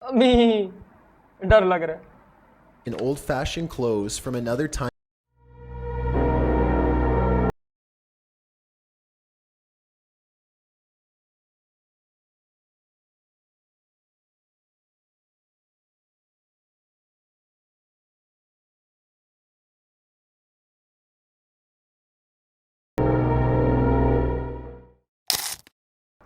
अभी डर लग रहा है। In old-fashioned clothes from another time.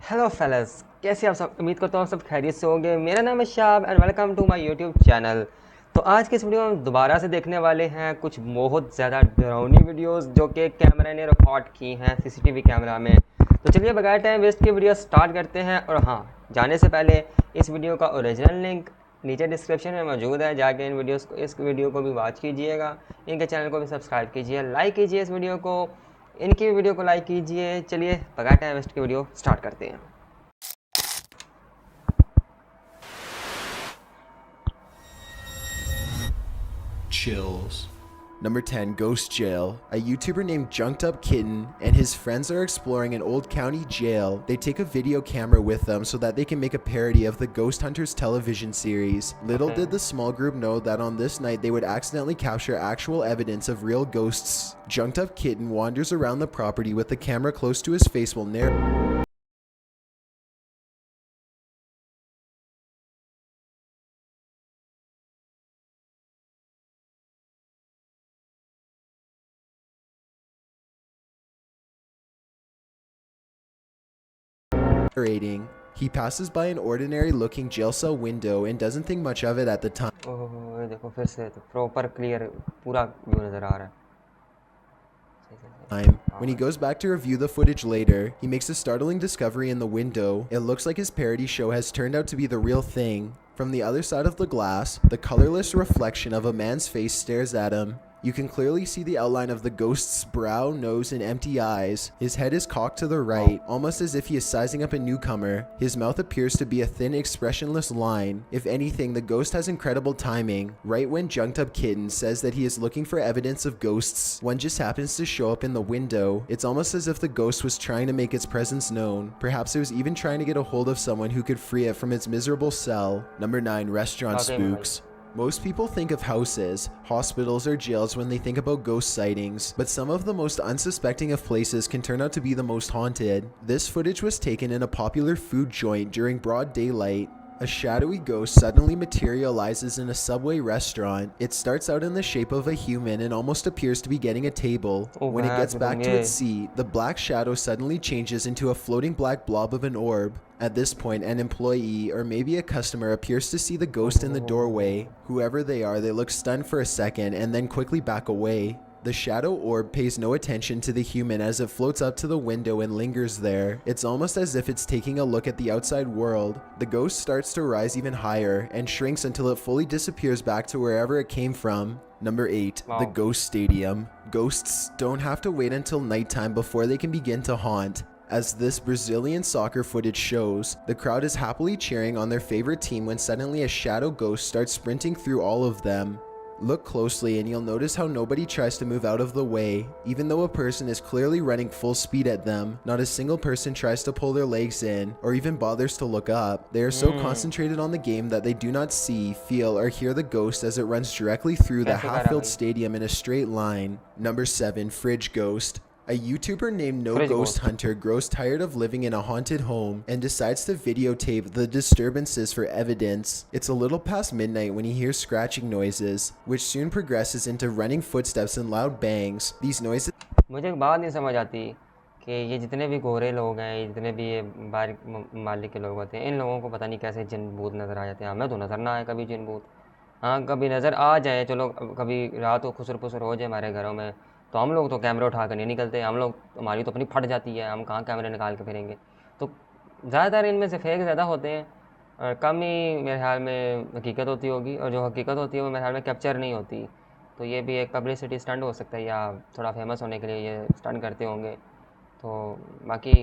Hello fellas, कैसे आप सब? उम्मीद करता हूँ आप सब खैरियत से होंगे। मेरा नाम है Shaab and welcome to my YouTube channel. तो आज के इस वीडियो में हम दोबारा से देखने वाले हैं कुछ बहुत ज़्यादा डरावनी वीडियोस जो कि कैमरा ने रिकॉर्ड की हैं सीसीटीवी कैमरा में। तो चलिए बगैर टाइम वेस्ट के वीडियो स्टार्ट करते हैं। और हाँ, जाने से पहले इस वीडियो का ओरिजिनल लिंक नीचे डिस्क्रिप्शन में मौजूद है, जाके इस वीडियो को भी वॉच कीजिएगा, इनके चैनल को भी सब्सक्राइब कीजिए, लाइक कीजिए इस वीडियो को, इनकी वीडियो को लाइक कीजिए। चलिए बगैर टाइम वेस्ट के वीडियो स्टार्ट करते हैं। Chills. Number 10, Ghost Jail. A YouTuber named Junked Up Kitten and his friends are exploring an old county jail. They take a video camera with them so that they can make a parody of the Ghost Hunters television series. Little did the small group know that on this night they would accidentally capture actual evidence of real ghosts. Junked Up Kitten wanders around the property with the camera close to his face while narrating. He passes by an ordinary looking jail cell window and doesn't think much of it at the time. ओह, ये देखो फिर से तो proper clear पूरा view नज़र आ रहा है। सही सही सही। When he हाँ, goes back to review the footage later, he makes a startling discovery in the window. It looks like his parody show has turned out to be the real thing. From the other side of the glass, the colorless reflection of a man's face stares at him. You can clearly see the outline of the ghost's brow, nose, and empty eyes. His head is cocked to the right, almost as if he is sizing up a newcomer. His mouth appears to be a thin, expressionless line. If anything, the ghost has incredible timing. Right when Junked Up Kitten says that he is looking for evidence of ghosts, one just happens to show up in the window. It's almost as if the ghost was trying to make its presence known. Perhaps it was even trying to get a hold of someone who could free it from its miserable cell. Number 9, Restaurant वाकई में भाई। Spooks. Most people think of houses, hospitals, or jails when they think about ghost sightings, but some of the most unsuspecting of places can turn out to be the most haunted. This footage was taken in a popular food joint during broad daylight. A shadowy ghost suddenly materializes in a subway restaurant. It starts out in the shape of a human and almost appears to be getting a table. O When it भैंस gets में तुम back to ये its seat, the black shadow suddenly changes into a floating black blob of an orb. At this point, an employee or maybe a customer appears to see the ghost in the doorway. Whoever they are, they look stunned for a second and then quickly back away. The shadow orb pays no attention to the human as it floats up to the window and lingers there. It's almost as if it's taking a look at the outside world. The ghost starts to rise even higher and shrinks until it fully disappears back to wherever it came from. Number 8, the wow. Ghost Stadium. Ghosts don't have to wait until nighttime before they can begin to haunt. As this Brazilian soccer footage shows, the crowd is happily cheering on their favorite team when suddenly a shadow ghost starts sprinting through all of them. Look closely and you'll notice how nobody tries to move out of the way. Even though a person is clearly running full speed at them, not a single person tries to pull their legs in or even bothers to look up. They are so concentrated on the game that they do not see, feel, or hear the ghost as it runs directly through the कैसे करा half-filled भाई? stadium in a straight line. Number 7, Fridge Ghost. A YouTuber named No fridge Ghost ghost. Hunter grows tired of living in a haunted home and decides to videotape the disturbances for evidence. It's a little past midnight when he hears scratching noises, which soon progresses into running footsteps and loud bangs. These noises मुझे एक बात नहीं समझ आती कि ये जितने भी गोरे लोग हैं, ये जितने भी ये बारिक मालिक के लोग होते हैं, इन लोगों को पता नहीं कैसे जिन भूत नज़र आ जाते हैं। हमें तो नज़र ना आए कभी जिन भूत। हाँ, कभी नज़र आ जाए, चलो कभी रात को खुसर पुसर हो जाए हमारे घरों में, तो हम लोग तो कैमरे उठा कर नहीं निकलते। हम लोग, हमारी तो अपनी फट जाती है, हम कहाँ कैमरे निकाल के फिरेंगे। तो ज़्यादातर इनमें से फेक ज़्यादा होते हैं और कम ही मेरे ख्याल में हकीकत होती होगी, और जो हकीकत होती है वो मेरे ख्याल में कैप्चर नहीं होती। तो ये भी एक पब्लिसिटी स्टंट हो सकता है, या थोड़ा फेमस होने के लिए ये स्टंट करते होंगे। तो बाकी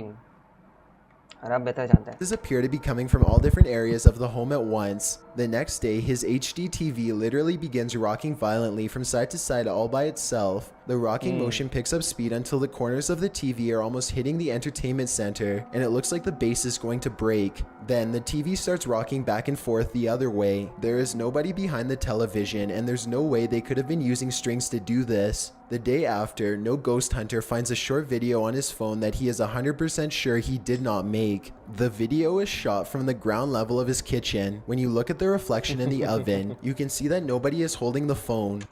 और आप बेहतर जानते हैं. appear to be coming from all different areas of the home at once. The next day, his HD TV literally begins rocking violently from side to side all by itself. The rocking motion picks up speed until the corners of the TV are almost hitting the entertainment center, and it looks like the base is going to break. Then the TV starts rocking back and forth the other way. There is nobody behind the television, and there's no way they could have been using strings to do this. The day after, no ghost hunter finds a short video on his phone that he is 100% sure he did not make. The video is shot from the ground level of his kitchen. When you look at the reflection in the oven, you can see that nobody is holding the phone.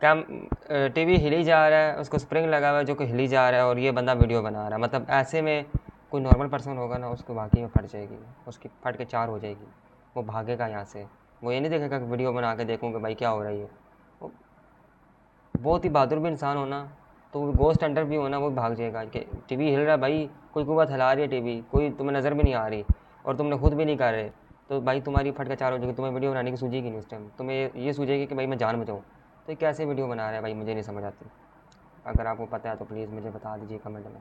TV हिल ही जा रहा है, उसको spring लगा हुआ है जो कि हिल ही जा रहा है, और ये बंदा वीडियो बना रहा है. मतलब ऐसे में कोई नॉर्मल पर्सन होगा ना, उसको वाकई में फट जाएगी, उसकी फट के चार हो जाएगी. वो भागेगा यहाँ से. वो ये नहीं देखेगा कि वीडियो बना के देखूँ कि भाई क्या हो रहा है ये. वो बहुत ही बहादुर भी इंसान होना, तो गोस्ट हंटर भी होना, वो भाग जाएगा कि टीवी हिल रहा है भाई, कोई कुवत हिला रही है टीवी, कोई तुम्हें नज़र भी नहीं आ रही और तुमने खुद भी नहीं कर रहे, तो भाई तुम्हारी फट के चार हो जाएगी. तुम्हें वीडियो बनाने की सूझेगी नहीं उस टाइम. तुम्हें ये सूझेगी कि भाई मैं जान बचाऊँ. तो ये कैसे वीडियो बना रहा है भाई, मुझे नहीं समझ आती. अगर आपको पता है तो प्लीज़ मुझे बता दीजिए कमेंट में.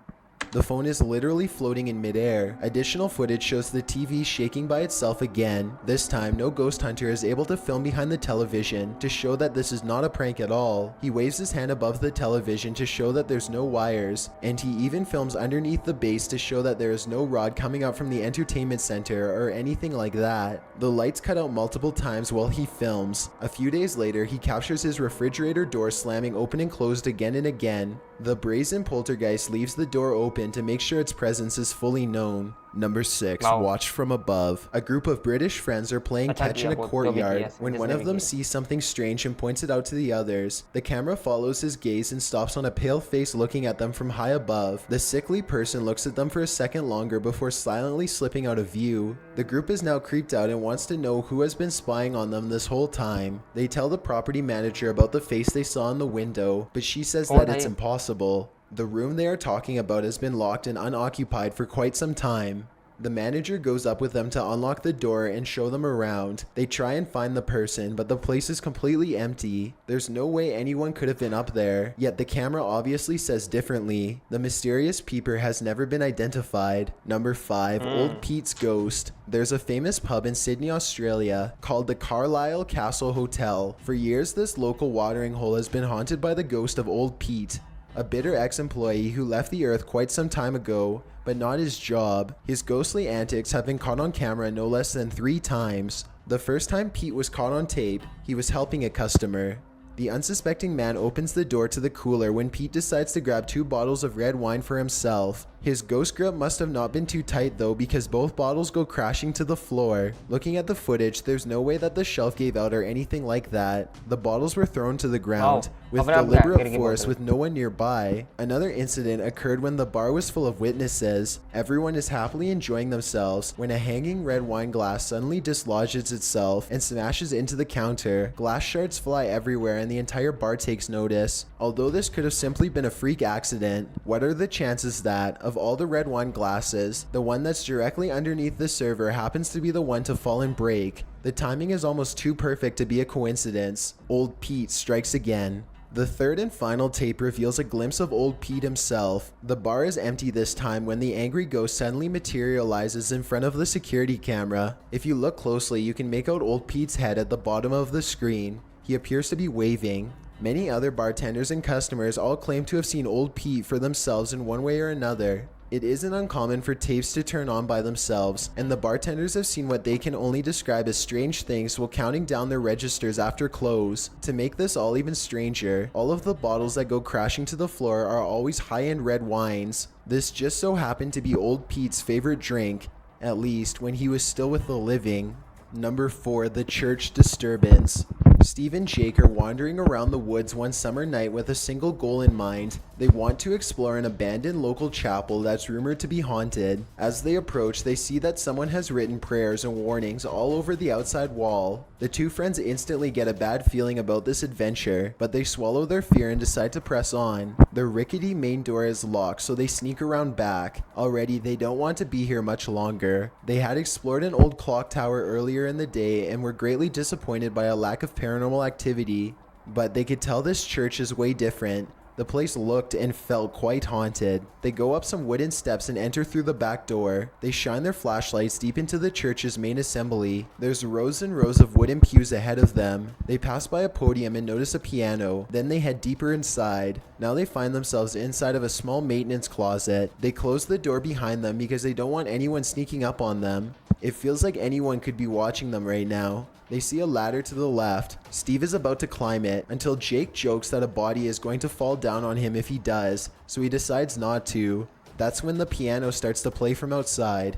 The phone is literally floating in midair. Additional footage shows the TV shaking by itself again. This time, no ghost hunter is able to film behind the television to show that this is not a prank at all. He waves his hand above the television to show that there's no wires, and he even films underneath the base to show that there is no rod coming out from the entertainment center or anything like that. The lights cut out multiple times while he films. A few days later, he captures his refrigerator door slamming open and closed again and again. The brazen poltergeist leaves the door open to make sure its presence is fully known. Number 6. Wow. Watched from above. A group of British friends are playing catch in a courtyard when one of them sees something strange and points it out to the others. The camera follows his gaze and stops on a pale face looking at them from high above. The sickly person looks at them for a second longer before silently slipping out of view. The group is now creeped out and wants to know who has been spying on them this whole time. They tell the property manager about the face they saw in the window, but she says that it's impossible. The room they are talking about has been locked and unoccupied for quite some time. The manager goes up with them to unlock the door and show them around. They try and find the person, but the place is completely empty. There's no way anyone could have been up there, yet the camera obviously says differently. The mysterious peeper has never been identified. Number 5. Old Pete's Ghost. There's a famous pub in Sydney, Australia, called the Carlisle Castle Hotel. For years, this local watering hole has been haunted by the ghost of Old Pete, a bitter ex-employee who left the earth quite some time ago, but not his job. His ghostly antics have been caught on camera no less than 3 times. The first time Pete was caught on tape, he was helping a customer. The unsuspecting man opens the door to the cooler when Pete decides to grab 2 bottles of red wine for himself. His ghost grip must have not been too tight though, because both bottles go crashing to the floor. Looking at the footage, there's no way that the shelf gave out or anything like that. The bottles were thrown to the ground with deliberate force with no one nearby. Another incident occurred when the bar was full of witnesses. Everyone is happily enjoying themselves when a hanging red wine glass suddenly dislodges itself and smashes into the counter. Glass shards fly everywhere and the entire bar takes notice. Although this could have simply been a freak accident, what are the chances that, of all the red wine glasses, the one that's directly underneath the server happens to be the one to fall and break? The timing is almost too perfect to be a coincidence. Old Pete strikes again. The third and final tape reveals a glimpse of Old Pete himself. The bar is empty this time when the angry ghost suddenly materializes in front of the security camera. If you look closely, you can make out Old Pete's head at the bottom of the screen. He appears to be waving. Many other bartenders and customers all claim to have seen Old Pete for themselves in one way or another. It isn't uncommon for tapes to turn on by themselves, and the bartenders have seen what they can only describe as strange things while counting down their registers after close. To make this all even stranger, all of the bottles that go crashing to the floor are always high-end red wines. This just so happened to be Old Pete's favorite drink, at least when he was still with the living. Number 4. The Church Disturbance. Steve and Jake are wandering around the woods one summer night with a single goal in mind. They want to explore an abandoned local chapel that's rumored to be haunted. As they approach, they see that someone has written prayers and warnings all over the outside wall. The 2 friends instantly get a bad feeling about this adventure, but they swallow their fear and decide to press on. The rickety main door is locked, so they sneak around back. Already, they don't want to be here much longer. They had explored an old clock tower earlier in the day and were greatly disappointed by a lack of paranormal activity, but they could tell this church is way different. The place looked and felt quite haunted. They go up some wooden steps and enter through the back door. They shine their flashlights deep into the church's main assembly. There's rows and rows of wooden pews ahead of them. They pass by a podium and notice a piano. Then they head deeper inside. Now they find themselves inside of a small maintenance closet. They close the door behind them because they don't want anyone sneaking up on them. It feels like anyone could be watching them right now. They see a ladder to the left. Steve is about to climb it until Jake jokes that a body is going to fall down on him if he does, so he decides not to. That's when the piano starts to play from outside.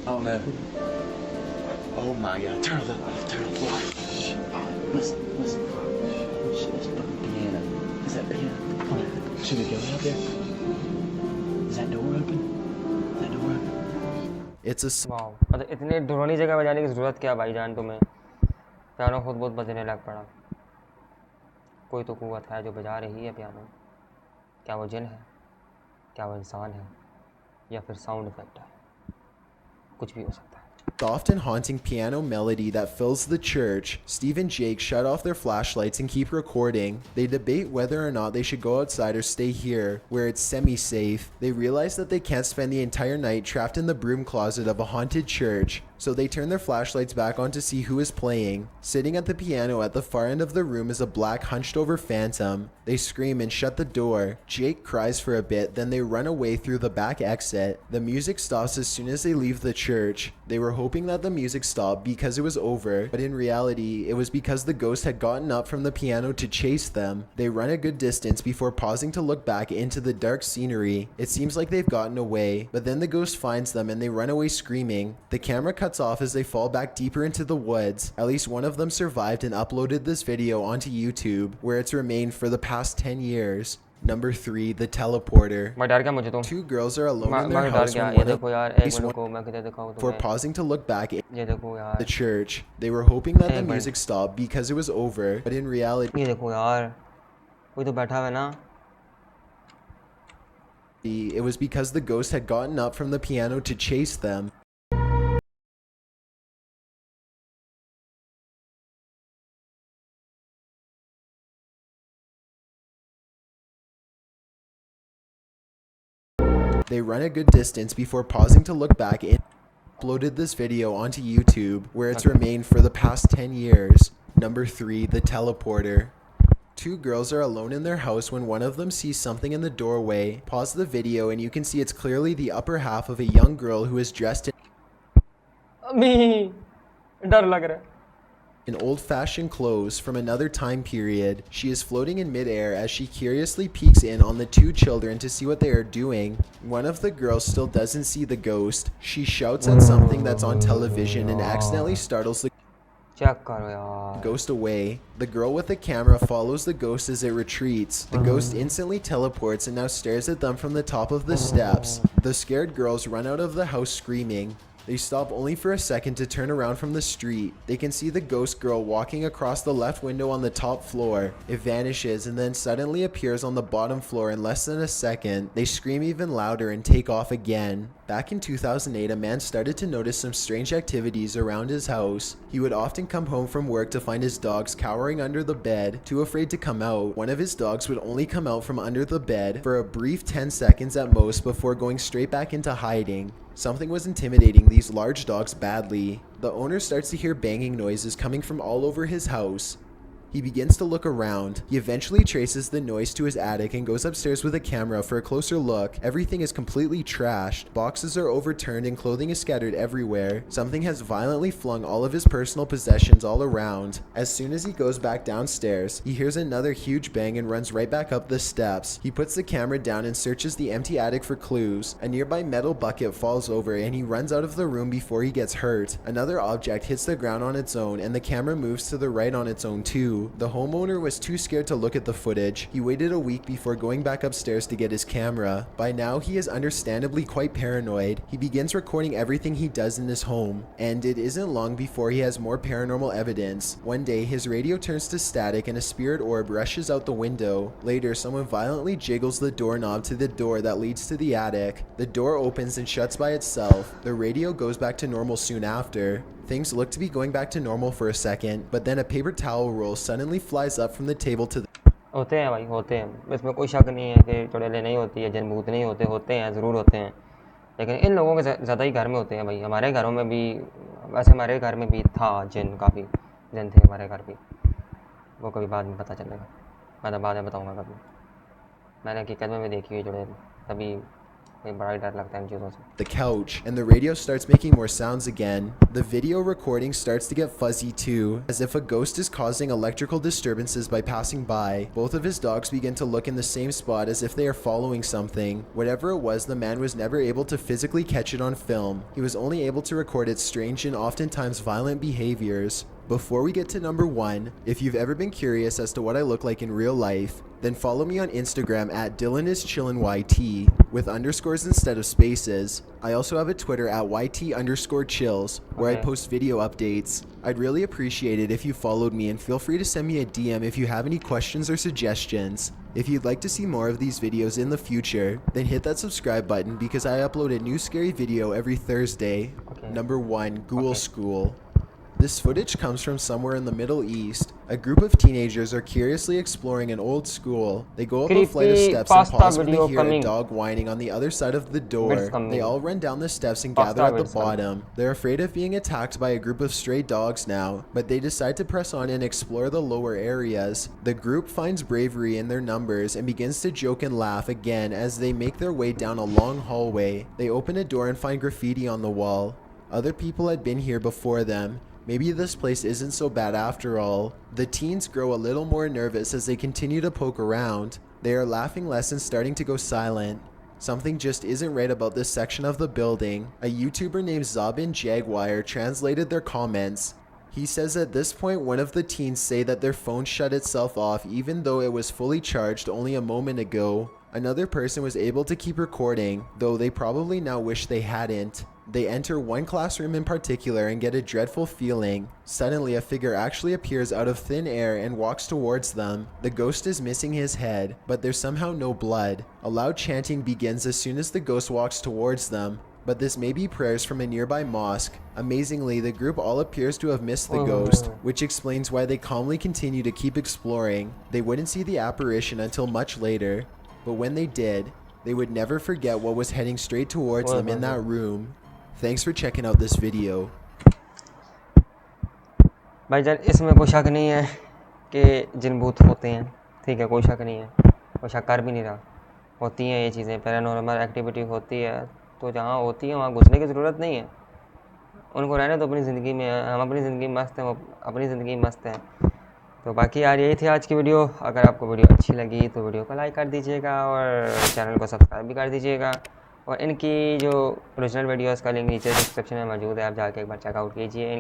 Oh man. Oh my god. Turn it off. Turn it off. Listen. Oh shit, that's fucking piano. Is that piano? Come on. Should we go out there? Is that door open? Is that door open? It's a वाह, मतलब इतनी डरावनी जगह बजाने की ज़रूरत क्या भाईजान तुम्हें? पियानो खुद बहुत बजने लग पड़ा। कोई तो कुव्वत है जो बजा रही है पियानो। क्या वो जिन है? क्या वो इंसान है? या फिर साउंड इफेक्ट है? कुछ भी हो सकता है। soft and haunting piano melody that fills the church. Steve and Jake shut off their flashlights and keep recording. They debate whether or not they should go outside or stay here, where it's semi-safe. They realize that they can't spend the entire night trapped in the broom closet of a haunted church, so they turn their flashlights back on to see who is playing. Sitting at the piano at the far end of the room is a black hunched over phantom. They scream and shut the door. Jake cries for a bit, then they run away through the back exit. The music stops as soon as they leave the church. They were hoping that the music stopped because it was over, but in reality, it was because the ghost had gotten up from the piano to chase them. They run a good distance before pausing to look back into the dark scenery. It seems like they've gotten away, but then the ghost finds them and they run away screaming. The camera cuts off as they fall back deeper into the woods. At least one of them survived and uploaded this video onto YouTube, where it's remained for the past 10 years. Number 3, the teleporter. मैं डर गया मुझे तो। Two girls are alone in मैं their डर house गया। when ये one of देखो यार, एक मिनट को मैं किधर दिखाऊँ before तुम्हें। pausing to look back in ये देखो यार। the church. They were hoping that the music stopped because it was over, but in reality, ये देखो यार, कोई तो बैठा है ना। it was because the ghost had gotten up from the piano to chase them. They run a good distance before pausing to look back and uploaded this video onto YouTube, where it's remained for the past 10 years. Number 3, the teleporter. Two girls are alone in their house when one of them sees something in the doorway. Pause the video and you can see it's clearly the upper half of a young girl who is dressed अभी डर लग रहा है। in old-fashioned clothes from another time period. She is floating in midair as she curiously peeks in on the two children to see what they are doing. One of the girls still doesn't see the ghost. She shouts at something that's on television and accidentally startles the check करो यार। ghost away. The girl with the camera follows the ghost as it retreats. The ghost instantly teleports and now stares at them from the top of the steps. The scared girls run out of the house screaming. They stop only for a second to turn around from the street. They can see the ghost girl walking across the left window on the top floor. It vanishes and then suddenly appears on the bottom floor in less than a second. They scream even louder and take off again. Back in 2008, a man started to notice some strange activities around his house. He would often come home from work to find his dogs cowering under the bed, too afraid to come out. One of his dogs would only come out from under the bed for a brief 10 seconds at most before going straight back into hiding. Something was intimidating these large dogs badly. The owner starts to hear banging noises coming from all over his house. He begins to look around. He eventually traces the noise to his attic and goes upstairs with a camera for a closer look. Everything is completely trashed. Boxes are overturned and clothing is scattered everywhere. Something has violently flung all of his personal possessions all around. As soon as he goes back downstairs, he hears another huge bang and runs right back up the steps. He puts the camera down and searches the empty attic for clues. A nearby metal bucket falls over and he runs out of the room before he gets hurt. Another object hits the ground on its own and the camera moves to the right on its own too. The homeowner was too scared to look at the footage. He waited a week before going back upstairs to get his camera. By now, he is understandably quite paranoid. He begins recording everything he does in his home, and it isn't long before he has more paranormal evidence. One day, his radio turns to static and a spirit orb rushes out the window. Later, someone violently jiggles the doorknob to the door that leads to the attic. The door opens and shuts by itself. The radio goes back to normal soon after. Things look to be going back to normal for a second, but then a paper towel roll suddenly flies up from the table to the होते हैं भाई, होते हैं, इसमें कोई शक नहीं है कि चुड़ैलें नहीं होती है, जिन भूत नहीं होते, होते हैं, ज़रूर होते हैं। लेकिन इन लोगों के ज़्यादा ही घर में होते हैं भाई। हमारे घरों में भी, वैसे हमारे घर में भी था जिन, काफ़ी जिन थे हमारे घर भी। वो कभी बाद में पता चलेगा, मैं तो बाद में बताऊँगा कभी। मैंने हकीकत में भी देखी हुई चुड़ैल, तभी मुझे बड़ा ही डर लगता है इन चीज़ों से। the couch, and the radio starts making more sounds again. The video recording starts to get fuzzy too, as if a ghost is causing electrical disturbances by passing by. Both of his dogs begin to look in the same spot as if they are following something. Whatever it was, the man was never able to physically catch it on film. He was only able to record its strange and oftentimes violent behaviors. Before we get to number 1, if you've ever been curious as to what I look like in real life, then follow me on Instagram at DylanIsChillinYT with underscores instead of spaces. I also have a Twitter at YT_chills where I Okay. post video updates. I'd really appreciate it if you followed me, and feel free to send me a DM if you have any questions or suggestions. If you'd like to see more of these videos in the future, then hit that subscribe button because I upload a new scary video every Thursday. Okay. Number 1, Ghoul Okay. School. This footage comes from somewhere in the Middle East. A group of teenagers are curiously exploring an old school. They go up a flight of Creepy steps and pasta pause when they video hear a coming. dog whining on the other side of the Vids door. coming. They all run down the steps and Pasta gather at the vids coming. bottom. They're afraid of being attacked by a group of stray dogs now, but they decide to press on and explore the lower areas. The group finds bravery in their numbers and begins to joke and laugh again as they make their way down a long hallway. They open a door and find graffiti on the wall. Other people had been here before them. Maybe this place isn't so bad after all. The teens grow a little more nervous as they continue to poke around. They are laughing less and starting to go silent. Something just isn't right about this section of the building. A YouTuber named Zabin Jaguar translated their comments. He says at this point one of the teens say that their phone shut itself off even though it was fully charged only a moment ago. Another person was able to keep recording, though they probably now wish they hadn't. They enter one classroom in particular and get a dreadful feeling. Suddenly, a figure actually appears out of thin air and walks towards them. The ghost is missing his head, but there's somehow no blood. A loud chanting begins as soon as the ghost walks towards them, but this may be prayers from a nearby mosque. Amazingly, the group all appears to have missed the ghost, which explains why they calmly continue to keep exploring. They wouldn't see the apparition until much later, but when they did, they would never forget what was heading straight towards them in that room. Thanks for checking out this video. भाईजान इसमें कोई शक नहीं है कि जिन भूत होते हैं, ठीक है, कोई शक नहीं है, कोई शक कर भी नहीं रहा। होती हैं ये चीज़ें, पैरानॉर्मल एक्टिविटी होती है, तो जहाँ होती है वहाँ घुसने की ज़रूरत नहीं है। उनको रहने तो अपनी ज़िंदगी में, हम अपनी ज़िंदगी मस्त हैं, वो अपनी ज़िंदगी मस्त हैं। तो बाकी यार यही थी आज की वीडियो। अगर आपको वीडियो अच्छी लगी तो वीडियो को लाइक कर दीजिएगा और चैनल को सब्सक्राइब भी कर दीजिएगा। और इनकी जो ओरिजिनल वीडियोस का लिंक नीचे डिस्क्रिप्शन में मौजूद है, आप जाके एक बार चेकआउट कीजिए। इनके